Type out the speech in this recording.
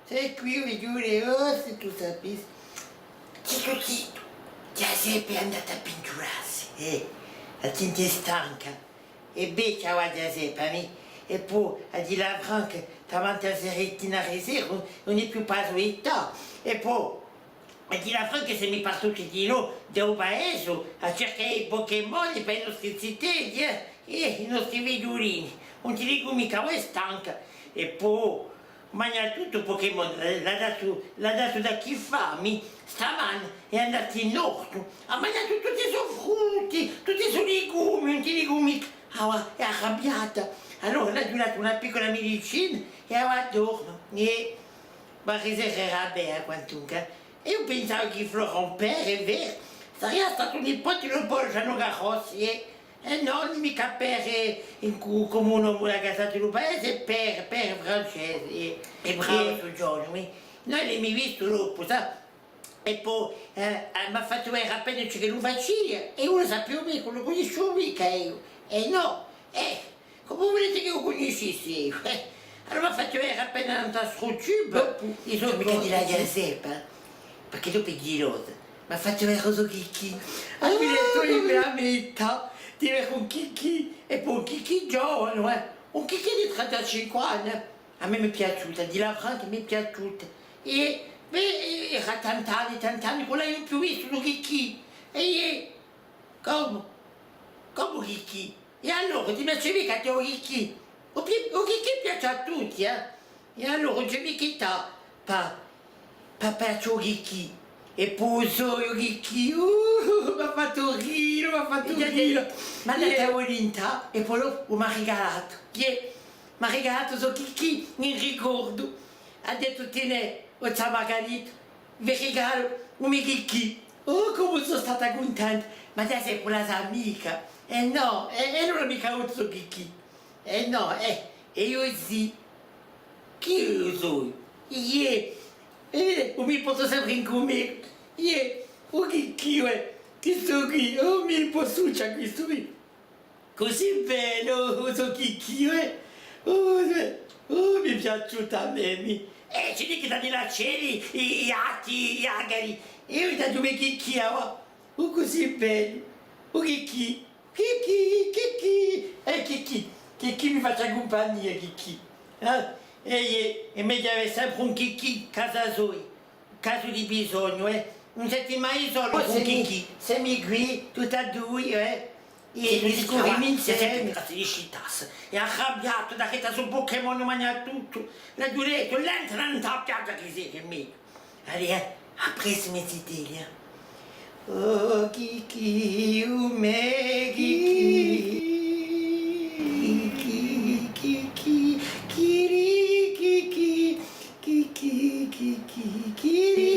sei qui, vedo le ossa, tu sapessi. Zitto, zitto, Giuseppe è andata a pinturarsi, la tinta è stanca. E beh, ciao a Giuseppe, e poi a dire la Franca, davanti a Serettina Reserve, non è più pas età. E poi a dire la Franca se mi parto di noi, da un paese, a cercare i Pokémon per i nostri zitelli, i nostri vedurini. Non ti dico mica, è stanca. E poi mangia tutto Pokémon, l'ha dato da chi fami, stamane è andato in orto, ha mangiato tutti i suoi frutti, tutti i suoi legumi, tutti i legumi, è arrabbiata. Allora l'ha dato una piccola medicina e ora dorme. E ma riserverà bene quantunque. E io pensavo che Florent Père è vero, sarebbe stato un nipote di Bolgiano Garossi, e non mica per come uno vuole casare il paese, per francese, e bravo sul giorno, oui. Noi l'abbiamo visto dopo, sa? E poi mi ha fatto vedere appena che lo faceva, e uno sapeva me, lo conoscevo mica io. E no, come volete che lo conoscessi io? Allora mi ha fatto vedere appena andato sul tube, e sono mica di la Giuseppe, perché dopo è girosa. Mi ha fatto vedere Roso Chicchi, ha detto in mia metà. Ti vedo un chicchi, e poi un chicchi giovane, un chicchi di 35 anni. A me mi è piaciuta, di la Franca mi è piaciuta. E beh, era tant'anni, con lei non più visto un chicchi. Come? Come chicchi? E allora ti piacevi che ti ho chicchi? Un chicchi piace a tutti, E allora non c'è mica piace un chicchi. E poi io chicchi, mi ha fatto ridere, mi ha fatto ridere. Ma la tavolina, e poi mi ha regalato. Mi ha regalato so chicchi, mi ricordo. Ha detto, tiene, ciao Margherita, vi regalo un mio chicchi. Oh, come sono stata contenta. Ma te sei quella sua amica. No, e non è mica un so chicchi. No, e io sì. Chi io sono? Mi posso sempre incomiare. Oh che sto qui, oh mi posso c'è questo qui. Così bello, so chi oh mi è piaciuta a me. Ci dico che da nella cieli, i atti, gli agari. Io mi dato me chi oh così bello. Oh chi mi faccia compagnia, chi. E meglio avere sempre un chicchi casa sua, caso di bisogno, Non senti mai solo con chicchi. Siamo qui, tutti e due, E discorriamo insieme. Si scitasse, è arrabbiato da che sta sul Pokémon mangia tutto. L'ha detto, l'entra non sta piatta che siete me. Allora, après mes idées, Oh, Kiki, me, Kiki. Kiri,